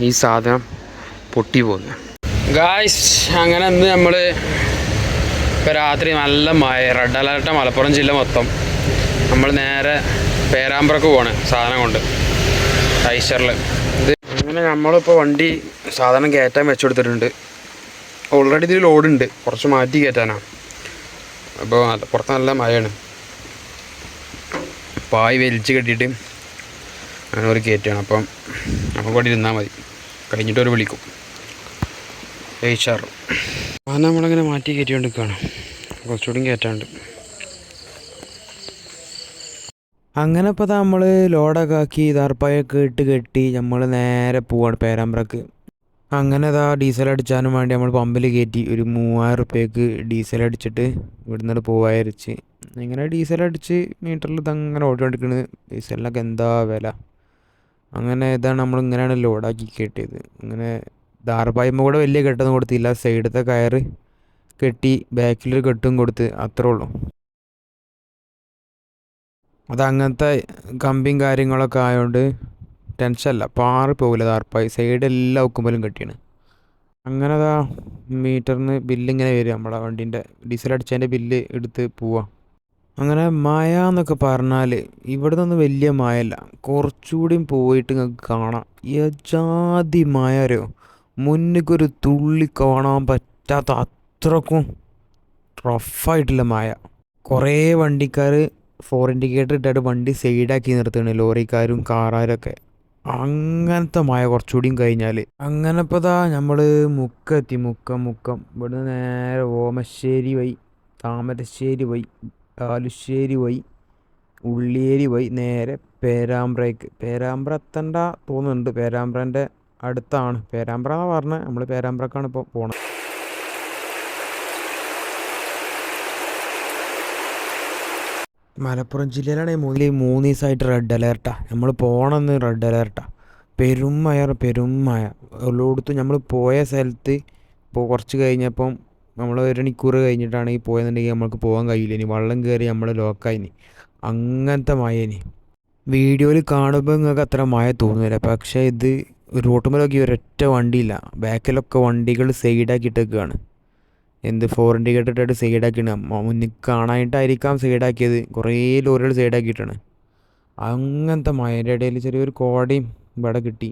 ഈ സാധനം പൊട്ടി പോകുന്നത്. ഗായ്സ്, അങ്ങനെ ഇന്ന് നമ്മൾ ഇപ്പോൾ രാത്രി നല്ല മഴ, റെഡ് അലർട്ട് മലപ്പുറം ജില്ല മൊത്തം. നമ്മൾ നേരെ പേരാമ്പ്രക്ക് പോവാണ് സാധനം കൊണ്ട്, ഐശ്വറിൽ. ഇത് അങ്ങനെ നമ്മളിപ്പോൾ വണ്ടി സാധനം കയറ്റാൻ വെച്ചു കൊടുത്തിട്ടുണ്ട്. ഓൾറെഡി ഇതിൽ ലോഡുണ്ട്, കുറച്ച് മാറ്റി കയറ്റാനാണ്. അപ്പോൾ പുറത്ത് നല്ല മഴയാണ്. പായ് വലിച്ച് കെട്ടിയിട്ട് അങ്ങനെ ഒരു കയറ്റാണ്. അപ്പം നമുക്ക് ഇവിടെ ഇരുന്നാൽ മതി, കഴിഞ്ഞിട്ട് ഒരു വിളിക്കും. ഐശ്വർ ആ നമ്മളിങ്ങനെ മാറ്റി കയറ്റിക്കൊണ്ട് നിൽക്കുകയാണ്. കുറച്ചുകൂടി കയറ്റാണ്ട്. അങ്ങനെ ഇപ്പോൾ നമ്മൾ ലോഡൊക്കെ ആക്കി ദാർപ്പായൊക്കെ ഇട്ട് കെട്ടി നമ്മൾ നേരെ പോവാണ് പേരാമ്പ്രക്ക്. അങ്ങനെ ഡീസൽ അടിച്ചാനും വേണ്ടി നമ്മൾ പമ്പിൽ കയറ്റി ഒരു 3000 റുപ്യക്ക് ഡീസൽ അടിച്ചിട്ട് ഇവിടുന്ന് പോവായിരിച്ച്. ഇങ്ങനെ ഡീസൽ അടിച്ച് മീറ്ററിൽ ഇതങ്ങനെ ഓടിക്കൊണ്ടിരിക്കുന്നത്. ഡീസലിനൊക്കെ എന്താ വില. അങ്ങനെ ഇതാണ് നമ്മളിങ്ങനെയാണ് ലോഡാക്കി കെട്ടിയത്. ഇങ്ങനെ ദാർപ്പായ്മ കൂടെ വലിയ കെട്ടൊന്നും കൊടുത്തില്ല, സൈഡത്തെ കയറ് കെട്ടി ബാക്കിലൊരു കെട്ടും കൊടുത്ത്, അത്രേ ഉള്ളൂ. അതങ്ങനത്തെ കമ്പിയും കാര്യങ്ങളൊക്കെ ആയതുകൊണ്ട് ടെൻഷനല്ല, പാറി പോകില്ല. ദാർപ്പായി സൈഡെല്ലാം ഒക്കുമ്പോഴും കെട്ടിയാണ്. അങ്ങനെ മീറ്ററിന് ബില്ലിങ്ങനെ വരും. നമ്മളെ വണ്ടീൻ്റെ ഡീസൽ അടിച്ചതിൻ്റെ ബില്ല് എടുത്ത് പോവാം. അങ്ങനെ മഴ എന്നൊക്കെ പറഞ്ഞാൽ ഇവിടെ നിന്ന് വലിയ മഴയല്ല, കുറച്ചുകൂടിയും പോയിട്ട് നിങ്ങൾക്ക് കാണാം. യജാതി മഴ അറിയോ, മുന്നിക്കൊരു തുള്ളി കാണാൻ പറ്റാത്ത അത്രക്കും റഫായിട്ടുള്ള മഴ. കുറേ വണ്ടിക്കാർ 4 ഇൻഡിക്കേറ്റർ ഇട്ടിട്ട് വണ്ടി സൈഡാക്കി നിർത്തുകയാണ്, ലോറിക്കാരും കാറാരൊക്കെ. അങ്ങനത്തെ മഴ കുറച്ചുകൂടിയും കഴിഞ്ഞാൽ. അങ്ങനെ ഇപ്പോൾ നമ്മൾ മുക്കം ഇവിടുന്ന് നേരെ ഓമശ്ശേരി വഴി, താമരശ്ശേരി വഴി, ആലുശ്ശേരി വഴി, ഉള്ളിയേരി വഴി നേരെ പേരാമ്പ്രയ്ക്ക്. പേരാമ്പ്ര എത്തണ്ട തോന്നുന്നുണ്ട്, പേരാമ്പ്രൻ്റെ അടുത്താണ്. പേരാമ്പ്ര എന്നാണ് പറഞ്ഞത്, നമ്മൾ പേരാമ്പ്രക്കാണ് ഇപ്പോൾ പോണത്. മലപ്പുറം ജില്ലയിലാണെങ്കിൽ 3 ദിവസമായിട്ട് റെഡ് അലേർട്ടാണ്. നമ്മൾ പോകണമെന്ന് റെഡ് അലേർട്ടാണ്. പെരും മഴ എല്ലായിടത്തും. നമ്മൾ പോയ സ്ഥലത്ത് ഇപ്പോൾ കുറച്ച് കഴിഞ്ഞപ്പം നമ്മൾ 1 മണിക്കൂർ കഴിഞ്ഞിട്ടാണ് ഈ പോയെന്നുണ്ടെങ്കിൽ നമുക്ക് പോകാൻ കഴിയില്ല. ഇനി വെള്ളം കയറി നമ്മൾ ലോക്കായിനി. അങ്ങനത്തെ മഴയിനി. വീഡിയോയിൽ കാണുമ്പോൾ നിങ്ങൾക്ക് അത്ര മഴ തോന്നുന്നില്ല, പക്ഷേ ഇത് റോട്ടുമ്മലൊക്കെ ഒരൊറ്റ വണ്ടിയില്ല, ബാക്കിലൊക്കെ വണ്ടികൾ സൈഡാക്കിയിട്ടൊക്കെയാണ്. 4 ഇൻഡിക്കേറ്റർ ഇട്ടിട്ട് സൈഡാക്കിയാണ്. മുന്നിൽ കാണാനായിട്ടായിരിക്കാം സൈഡാക്കിയത്. കുറേ ലോറികൾ സൈഡാക്കിയിട്ടാണ്. അങ്ങനത്തെ മഴയുടെ ഇടയിൽ ചെറിയൊരു കോടയും ഇവിടെ കിട്ടി.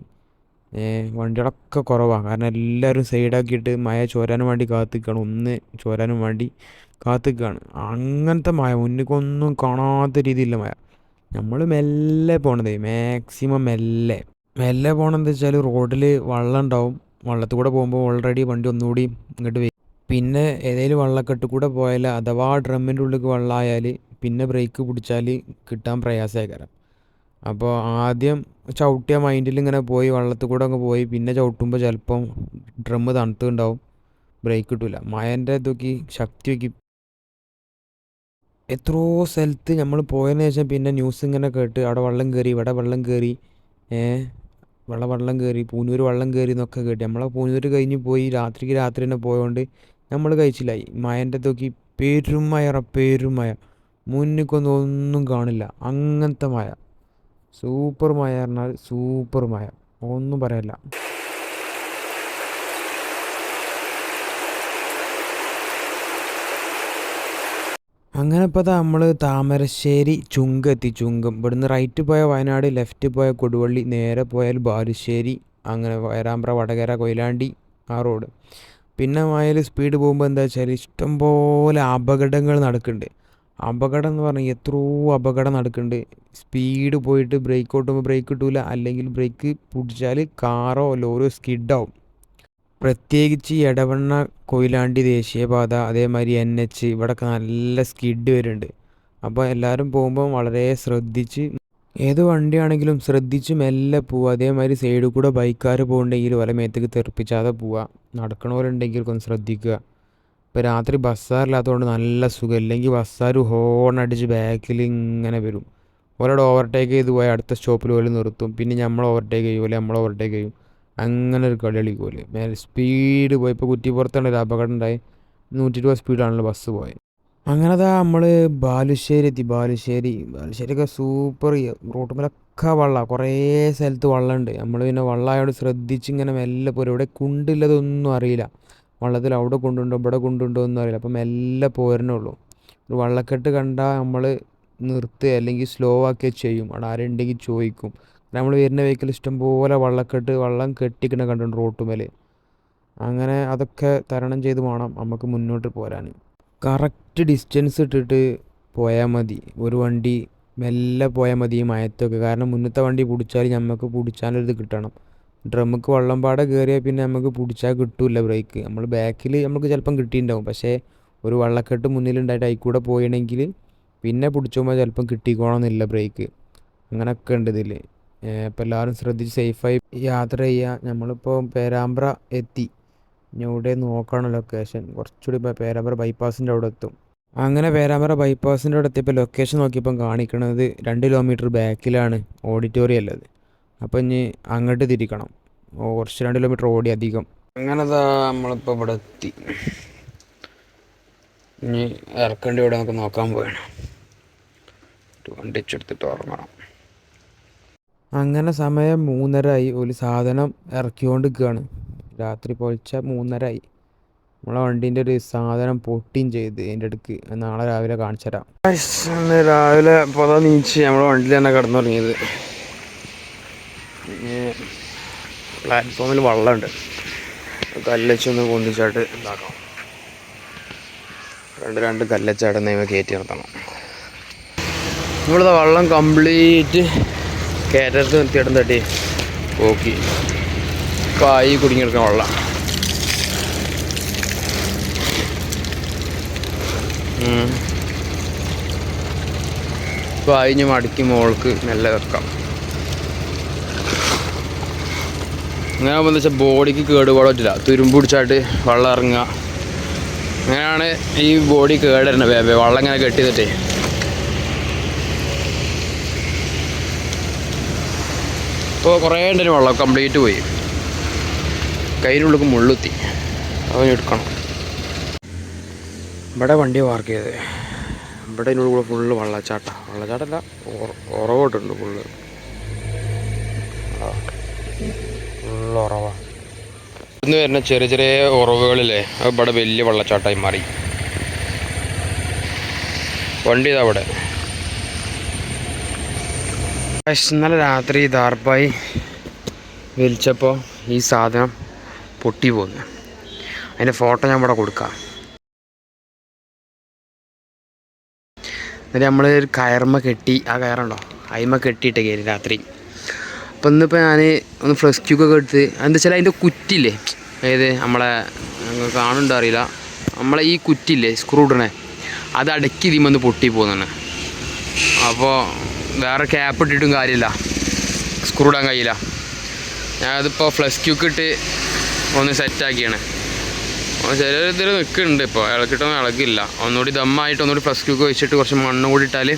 വണ്ടികളൊക്കെ കുറവാണ്, കാരണം എല്ലാവരും സൈഡാക്കിയിട്ട് മഴ ചോരാനും വേണ്ടി കാത്തിക്കുകയാണ്. ഒന്ന് ചോരാനും വേണ്ടി കാത്തിക്കുകയാണ്. അങ്ങനത്തെ മഴ, മുന്നിക്കൊന്നും കാണാത്ത രീതിയിലുള്ള മഴ. നമ്മൾ മെല്ലെ പോകണത്, മാക്സിമം മെല്ലെ പോകണമെന്ന് വെച്ചാൽ റോഡിൽ വെള്ളം ഉണ്ടാവും. വെള്ളത്തിൽ കൂടെ പോകുമ്പോൾ ഓൾറെഡി വണ്ടി ഒന്നുകൂടി ഇങ്ങോട്ട് വരും. പിന്നെ ഏതെങ്കിലും വെള്ളക്കെട്ട് കൂടെ പോയാൽ, അഥവാ ഡ്രമ്മിൻ്റെ ഉള്ളിൽ വെള്ളമായാൽ പിന്നെ ബ്രേക്ക് പിടിച്ചാൽ കിട്ടാൻ പ്രയാസമായിക്കാരം. അപ്പോൾ ആദ്യം ചവിട്ടിയ മൈൻഡിൽ ഇങ്ങനെ പോയി വെള്ളത്തിൽ കൂടെ അങ്ങ് പോയി, പിന്നെ ചവിട്ടുമ്പോൾ ചിലപ്പം ഡ്രമ്മ് തണുത്തുണ്ടാവും, ബ്രേക്ക് കിട്ടില്ല. മഴൻ്റെ ഇതൊക്കെ ശക്തി വയ്ക്കും. എത്രയോ സ്ഥലത്ത് നമ്മൾ പോയതിന് ശേഷം പിന്നെ ന്യൂസ് ഇങ്ങനെ കേട്ട് അവിടെ വെള്ളം കയറി, ഇവിടെ വെള്ളം കയറി, വെള്ളം കയറി, പൂനൂർ വെള്ളം കയറി എന്നൊക്കെ കേട്ട്. നമ്മളെ പൂനൂർ കഴിഞ്ഞ് പോയി രാത്രി തന്നെ പോയതുകൊണ്ട് നമ്മൾ കഴിച്ചില്ലായി. മഴൻ്റെ ഇതൊക്കെ പെരും മഴ, മുന്നിക്കൊന്നും ഒന്നും കാണില്ല. അങ്ങനത്തെ മഴ, സൂപ്പർ മഴ പറഞ്ഞാൽ സൂപ്പർ മഴ, ഒന്നും പറയാനില്ല. അങ്ങനെ ഇപ്പോൾ നമ്മൾ താമരശ്ശേരി ചുങ്കം ഇവിടുന്ന് റൈറ്റ് പോയ വയനാട്, ലെഫ്റ്റ് പോയ കൊടുവള്ളി, നേരെ പോയാൽ ബാലുശ്ശേരി, അങ്ങനെ പേരാമ്പ്ര, വടകര, കൊയിലാണ്ടി ആ റോഡ്. പിന്നെ മഴയിൽ സ്പീഡ് പോകുമ്പോൾ എന്താ വെച്ചാൽ ഇഷ്ടംപോലെ അപകടങ്ങൾ നടക്കുന്നുണ്ട്. അപകടം എന്ന് പറഞ്ഞാൽ എത്രയോ അപകടം നടക്കുന്നുണ്ട്. സ്പീഡ് പോയിട്ട് ബ്രേക്ക് ഓട്ടുമ്പോൾ ബ്രേക്ക് കിട്ടൂല, അല്ലെങ്കിൽ ബ്രേക്ക് പിടിച്ചാൽ കാറോ ലോറിയോ സ്കിഡാവും. പ്രത്യേകിച്ച് എടവണ്ണ കൊയിലാണ്ടി ദേശീയപാത, അതേമാതിരി NH ഇവിടെയൊക്കെ നല്ല സ്കിഡ് വരുന്നുണ്ട്. അപ്പോൾ എല്ലാവരും പോകുമ്പോൾ വളരെ ശ്രദ്ധിച്ച്, ഏത് വണ്ടിയാണെങ്കിലും ശ്രദ്ധിച്ച് മെല്ലെ പോവുക. അതേമാതിരി സൈഡിൽ കൂടെ ബൈക്കുകാർ പോകുന്നുണ്ടെങ്കിൽ വല മേത്തേക്ക് തെറിപ്പിച്ചാതെ പോവുക. നടക്കണവരുണ്ടെങ്കിൽ ഒന്ന് ശ്രദ്ധിക്കുക. ഇപ്പോൾ രാത്രി ബസ്സാറില്ലാത്തതുകൊണ്ട് നല്ല സുഖം, ഇല്ലെങ്കിൽ ബസ്സാർ ഹോൺ അടിച്ച് ബാക്കിൽ ഇങ്ങനെ വരും. ഓരോട് ഓവർടേക്ക് ചെയ്ത് പോയാൽ അടുത്ത സ്റ്റോപ്പിൽ പോലും നിർത്തും, പിന്നെ നമ്മൾ ഓവർടേക്ക് ചെയ്യൂല, നമ്മൾ ഓവർടേക്ക് ചെയ്യും. അങ്ങനെ ഒരു കളി കളിക്കൂലെ. സ്പീഡ് പോയി. ഇപ്പോൾ കുറ്റിപ്പുറത്താണ് ഒരു അപകടം ഉണ്ടായി, 120 സ്പീഡാണല്ലോ ബസ് പോയത്. അങ്ങനെ നമ്മൾ ബാലുശ്ശേരി എത്തി. ബാലുശ്ശേരിയൊക്കെ സൂപ്പർ. റോട്ടുമ്മലൊക്കെ ഒക്കെ വെള്ളം, കുറേ സ്ഥലത്ത് വെള്ളമുണ്ട്. നമ്മൾ പിന്നെ വെള്ളമായോട് ശ്രദ്ധിച്ചിങ്ങനെ മെല്ലെ പോരും. ഇവിടെ കുണ്ടില്ലതൊന്നും അറിയില്ല. വെള്ളത്തിൽ അവിടെ കൊണ്ടുണ്ടോ ഇവിടെ കൊണ്ടുണ്ടോ ഒന്നും അറിയില്ല. അപ്പം മെല്ലെ പോരണുള്ളൂ. ഒരു വെള്ളക്കെട്ട് കണ്ടാൽ നമ്മൾ നിർത്തുക അല്ലെങ്കിൽ സ്ലോ ആക്കുകയോ ചെയ്യും. അവിടെ ആരുണ്ടെങ്കിൽ ചോദിക്കും. നമ്മൾ വരുന്ന വെഹിക്കിൾ ഇഷ്ടംപോലെ വെള്ളം കെട്ടിക്കണ കണ്ടിട്ടുണ്ട് റോട്ടുമേൽ. അങ്ങനെ അതൊക്കെ തരണം ചെയ്ത് വേണം നമുക്ക് മുന്നോട്ട് പോരാൻ. കറക്റ്റ് ഡിസ്റ്റൻസ് ഇട്ടിട്ട് പോയാൽ മതി. ഒരു വണ്ടി മെല്ലെ പോയാൽ മതി ഈ മയത്തൊക്കെ. കാരണം മുന്നത്തെ വണ്ടി പിടിച്ചാൽ നമുക്ക് പിടിച്ചാലൊരിത് കിട്ടണം. ഡ്രമ്മുക്ക് വെള്ളം പാടെ കയറിയാൽ പിന്നെ നമുക്ക് പിടിച്ചാൽ കിട്ടില്ല ബ്രേക്ക്. നമ്മൾ ബാക്കിൽ നമുക്ക് ചിലപ്പം കിട്ടിയിട്ടുണ്ടാവും. പക്ഷേ ഒരു വെള്ളക്കെട്ട് മുന്നിലുണ്ടായിട്ട് അതിൽ കൂടെ പോയണമെങ്കിൽ പിന്നെ പിടിച്ചുമ്പോൾ ചിലപ്പം കിട്ടിക്കോണമെന്നില്ല ബ്രേക്ക്. അങ്ങനെയൊക്കെ ഉണ്ട് ഇതിൽ. അപ്പോൾ എല്ലാവരും ശ്രദ്ധിച്ച് സേഫായി യാത്ര ചെയ്യുക. നമ്മളിപ്പോൾ പേരാമ്പ്ര എത്തി. ഇനി ഇവിടെ നോക്കണം ലൊക്കേഷൻ. കുറച്ചുകൂടി ഇപ്പോൾ പേരാമ്പ്ര ബൈപ്പാസിൻ്റെ അവിടെ എത്തും. അങ്ങനെ പേരാമ്പ്ര ബൈപ്പാസിൻ്റെ അവിടെ എത്തിയപ്പോൾ ലൊക്കേഷൻ നോക്കിയപ്പം കാണിക്കണത് 2 കിലോമീറ്റർ ബാക്കിലാണ് ഓഡിറ്റോറിയം ഉള്ളത്. അപ്പോൾ ഇനി അങ്ങോട്ട് തിരിക്കണം. കുറച്ച് 2 കിലോമീറ്റർ ഓടി അധികം. അങ്ങനെ നമ്മളിപ്പോൾ ഇവിടെ എത്തി. ഇനി ഇറക്കേണ്ടി ഇവിടെ നമുക്ക് നോക്കാൻ പോകണം. വണ്ടി വെച്ചെടുത്തിട്ട് ഉറങ്ങണം. അങ്ങനെ സമയം 3:30 ആയി. ഒരു സാധനം ഇറക്കിക്കൊണ്ട് നിൽക്കുകയാണ്. രാത്രി പൊളിച്ച 3:30 ആയി. നമ്മളെ വണ്ടീൻ്റെ ഒരു സാധനം പൊട്ടിയും ചെയ്ത് അതിൻ്റെ അടുക്ക്. നാളെ രാവിലെ കാണിച്ചു തരാം. ഇന്ന് രാവിലെ പൊത നീച്ച് നമ്മളെ വണ്ടിയിൽ തന്നെ കിടന്നു തുടങ്ങിയത്. പ്ലാറ്റ്ഫോമിൽ വെള്ളമുണ്ട്. കല്ലച്ചൊന്ന് പൊന്തിച്ചായിട്ട് ഉണ്ടാക്കാം. രണ്ട് കല്ലച്ചായിട്ട് നെയ്മ കയറ്റി നിർത്തണം. നമ്മളിത് വെള്ളം കംപ്ലീറ്റ് കയറ്റത്ത് നിർത്തിയിടം തട്ടി പോക്കി പായി കുടുങ്ങിയെടുക്കുന്ന വെള്ളം. പായിഞ്ഞ് മടക്കി മോൾക്ക് മെല്ലെ വെക്കാം. അങ്ങനെ ആകുമ്പോൾ എന്താ വെച്ചാൽ ബോഡിക്ക് കേടുപാട് പറ്റില്ല. തുരുമ്പ് പിടിച്ചായിട്ട് വെള്ളം ഇറങ്ങുക. അങ്ങനെയാണ് ഈ ബോഡി കേടരുന്നത്. വെള്ളം ഇങ്ങനെ കെട്ടിന്നിട്ടേ. ഇപ്പോൾ കുറേ ഉണ്ടൊരു വെള്ളം കംപ്ലീറ്റ് പോയി. കയ്യിനുള്ളിൽ മുള്ളുത്തി. അവനെടുക്കണം. ഇവിടെ വണ്ടി പാർക്ക് ചെയ്തത്. ഇവിടെ ഇതിനുള്ളിൽ കൂടെ ഫുള്ള് വെള്ളച്ചാട്ടമല്ല, ഉറവോട്ടുണ്ട്. ഫുള്ള് ഉറവാണ്. ഇന്ന് വരുന്ന ചെറിയ ചെറിയ ഉറവുകളില്ലേ, അത് ഇവിടെ വലിയ വെള്ളച്ചാട്ടമായി മാറി. വണ്ടി ഇതാ അവിടെ. ഇന്നലെ രാത്രി ദാർപ്പായി വലിച്ചപ്പോൾ ഈ സാധനം പൊട്ടി പോന്നു. അതിൻ്റെ ഫോട്ടോ ഞാൻ ഇവിടെ കൊടുക്കാം. എന്നിട്ട് നമ്മൾ ഒരു കയർമ കെട്ടി, ആ കയറുണ്ടോ അതിമ കെട്ടിയിട്ട് കയറി രാത്രി. അപ്പം ഇന്നിപ്പോൾ ഞാൻ ഒന്ന് ഫ്ലഷ് ക്യൂക്കൊക്കെ എടുത്ത്, എന്താ വെച്ചാൽ അതിൻ്റെ കുറ്റില്ലേ, അതായത് നമ്മളെ കാണുന്നുണ്ടോ അറിയില്ല, നമ്മളെ ഈ കുറ്റില്ലേ സ്ക്രൂ ഇടണേ, അത് അടക്കി ഇതിമൊന്ന് പൊട്ടി പോകുന്നതാണ്. അപ്പോൾ വേറെ ക്യാപ്പ് ഇട്ടിട്ടും കാര്യമില്ല, സ്ക്രൂ ഇടാൻ കഴിയില്ല. ഞാനതിപ്പോൾ ഫ്ലഷ് ക്യൂക്ക് ഇട്ട് ഒന്ന് സെറ്റാക്കിയാണ്. ചെറിയ ഇതിൽ നിൽക്കുന്നുണ്ട്. ഇപ്പോൾ ഇളക്കിയിട്ടൊന്നും ഇളകില്ല. ഒന്നുകൂടി ദമ്മായിട്ട് ഒന്നുകൂടി ഫ്ലഷ് ക്യൂക്ക് വെച്ചിട്ട് കുറച്ച് മണ്ണ് കൂടി ഇട്ടാൽ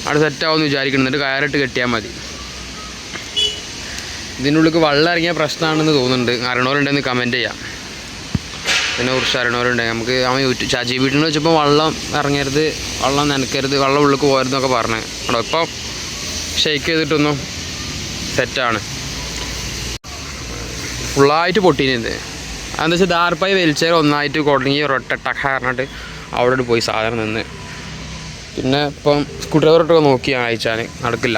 അവിടെ സെറ്റാവുമെന്ന് വിചാരിക്കുന്നുണ്ട്. കയറിട്ട് കെട്ടിയാൽ മതി. ഇതിനുള്ളിൽ വെള്ളം ഇറങ്ങിയ പ്രശ്നമാണെന്ന് തോന്നുന്നുണ്ട്. അറിയണവരുണ്ടെന്ന് കമൻറ്റ് ചെയ്യാം. ഇതിനെക്കുറിച്ച് അറിയണവരുണ്ടെങ്കിൽ നമുക്ക് അവൻ ചാച്ചി വീട്ടിൽ നിന്ന് വെച്ചപ്പോൾ വെള്ളം ഇറങ്ങരുത്, വെള്ളം നനക്കരുത്, വെള്ളം ഉള്ളിൽ പോരുന്നൊക്കെ പറഞ്ഞു. കേട്ടോ ഇപ്പോൾ ഷെയ്ക്ക് ചെയ്തിട്ടൊന്നും സെറ്റാണ്. ഫുള്ളായിട്ട് പൊട്ടീനത്. അതെന്താ വെച്ചാൽ ദാർപ്പായി വലിച്ചേർ ഒന്നായിട്ട് കുടങ്ങി ഒരൊറ്റ ടക്ക പറഞ്ഞിട്ട് അവിടെ പോയി സാധനം നിന്ന്. പിന്നെ ഇപ്പം സ്ക്രൂ ഡ്രൈവറിട്ടൊക്കെ നോക്കി അയച്ചാൽ നടക്കില്ല.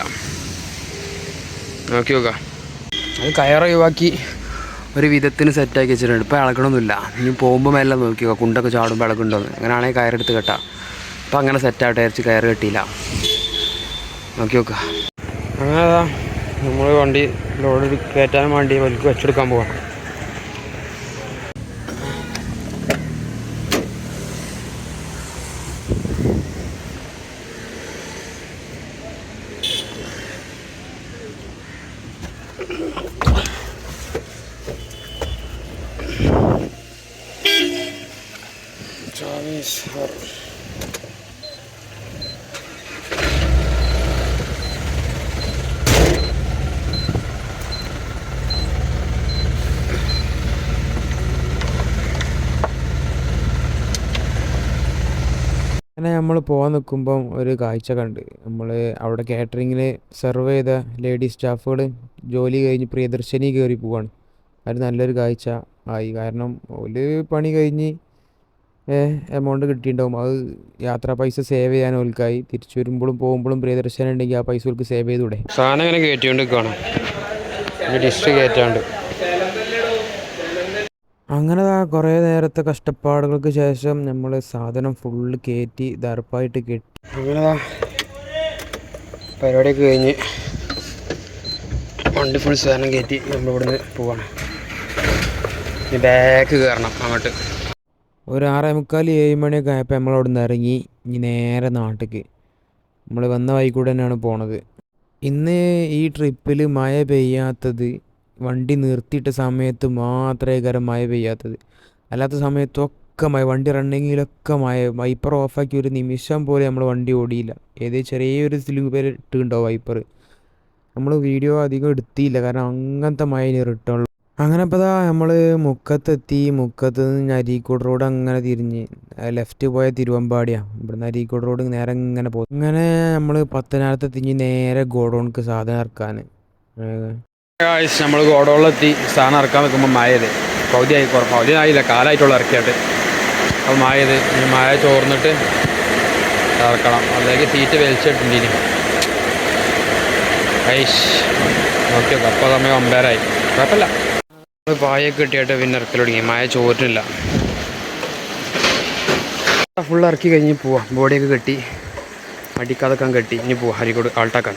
നോക്കി നോക്കാം. അത് കയറ് ഒഴിവാക്കി ഒരു വിധത്തിന് സെറ്റാക്കി വെച്ചിട്ടുണ്ട്. ഇപ്പോൾ ഇളക്കണമൊന്നുമില്ല. ഇനി പോകുമ്പോൾ എല്ലാം നോക്കി നോക്കാം, കുണ്ടൊക്കെ ചാടുമ്പോൾ ഇളക്കുണ്ടോന്ന്. അങ്ങനെയാണെങ്കിൽ കയറെടുത്ത് കെട്ടാം. അപ്പം അങ്ങനെ സെറ്റായിട്ട് അരച്ച് കയറ് കെട്ടിയില്ല. നോക്കി നോക്കാം. അങ്ങനെ നമ്മൾ വണ്ടി ലോഡ് കയറ്റാൻ വേണ്ടി വലിക്ക് വെച്ചെടുക്കാൻ പോവാം. അങ്ങനെ നമ്മൾ പോകാൻ നിൽക്കുമ്പം ഒരു കാഴ്ച കണ്ട്. നമ്മൾ അവിടെ കാറ്ററിങ്ങിൽ സെർവ് ചെയ്ത ലേഡി സ്റ്റാഫുകൾ ജോലി കഴിഞ്ഞ് പ്രിയദർശിനി കയറി പോവാണ്. അത് നല്ലൊരു കാഴ്ച ആയി. കാരണം ഒരു പണി കഴിഞ്ഞ് എമൗണ്ട് കിട്ടിയിട്ടുണ്ടാവും. അത് യാത്രാ പൈസ സേവ് ചെയ്യാൻ ഓൽക്കായി. തിരിച്ചു വരുമ്പോഴും പോകുമ്പോഴും പ്രിയദർശനം ഉണ്ടെങ്കിൽ ആ പൈസ ഓൽക്ക് സേവ് ചെയ്തൂടെ. സാധനം ഇങ്ങനെ കയറ്റിക്കൊണ്ട് നിൽക്കുകയാണ്, ഡിഷ് കയറ്റാണ്ട്. അങ്ങനെ കുറേ നേരത്തെ കഷ്ടപ്പാടുകൾക്ക് ശേഷം നമ്മൾ സാധനം ഫുള്ള് കയറ്റി ദർപ്പായിട്ട് കെട്ടി. അങ്ങനെ പരിപാടിയൊക്കെ കഴിഞ്ഞ് വണ്ടി ഫുൾ സാധനം കയറ്റി നമ്മളിവിടുന്ന് പോവാണ്. ഇനി ബാക്ക് കയറണം അങ്ങോട്ട്. ഒരു 6:45 7 മണിയൊക്കെ ആയപ്പോൾ നമ്മളവിടെ നിന്ന് ഇറങ്ങി. ഇനി നേരെ നാട്ടിലേക്ക് നമ്മൾ വന്ന വഴി കൂടെ തന്നെയാണ് പോണത്. ഇന്ന് ഈ ട്രിപ്പിൽ മഴ പെയ്യാത്തത് വണ്ടി നിർത്തിയിട്ട സമയത്ത് മാത്രമേ മഴ പെയ്യാത്തത്. അല്ലാത്ത സമയത്തൊക്കെ മഴ, വണ്ടി റണ്ണിങ്ങിലൊക്കെ മഴ. വൈപ്പർ ഓഫാക്കി ഒരു നിമിഷം പോലെ നമ്മൾ വണ്ടി ഓടിയില്ല. ചെറിയൊരു സ്ലീപ്പർ ഇട്ടുണ്ടാവും വൈപ്പർ. നമ്മൾ വീഡിയോ അധികം എടുത്തില്ല, കാരണം അങ്ങനത്തെ മഴ റിട്ടേൺ. അങ്ങനെ ഇപ്പോൾ നമ്മൾ മുക്കത്തെത്തി. മുക്കത്ത് നിന്ന് അരീക്കോട് റോഡ് അങ്ങനെ തിരിഞ്ഞ് ലെഫ്റ്റ് പോയ തിരുവമ്പാടിയാണ്. ഇവിടുന്ന് അരീക്കോട് റോഡ് നേരെ ഇങ്ങനെ പോകും. അങ്ങനെ നമ്മൾ പത്തനാപുരത്ത് തിരിഞ്ഞ് നേരെ ഗോഡൗണിക്ക് സാധനം ഇറക്കാൻ. നമ്മൾ ഗോഡൗണിലെത്തി സാധനം ഇറക്കാൻ നിൽക്കുമ്പോൾ മഴയത് പകുതി ആയില്ല, കാലമായിട്ടുള്ള ഇറക്കിയിട്ട്. അപ്പോൾ മഴയത് ഇനി മഴ ചോർന്നിട്ട് ഇറക്കണം. അതിലേക്ക് സീറ്റ് വലിച്ചിട്ടുണ്ടിനി. നോക്കിയോ അപ്പോൾ സമയം 9:30 കുഴപ്പമില്ല. പായൊക്കെ കിട്ടിയിട്ട് പിന്നെ ഇറക്കൽ തുടങ്ങി. മഴ ചോറിനില്ല. ഫുൾ ഇറക്കി കഴിഞ്ഞ് പോവാം. ബോഡിയൊക്കെ കെട്ടി അടിക്കാതൊക്കെ കെട്ടി ഇനി പോവാം. അരീക്കോട് ആൾട്ടാക്കാൻ.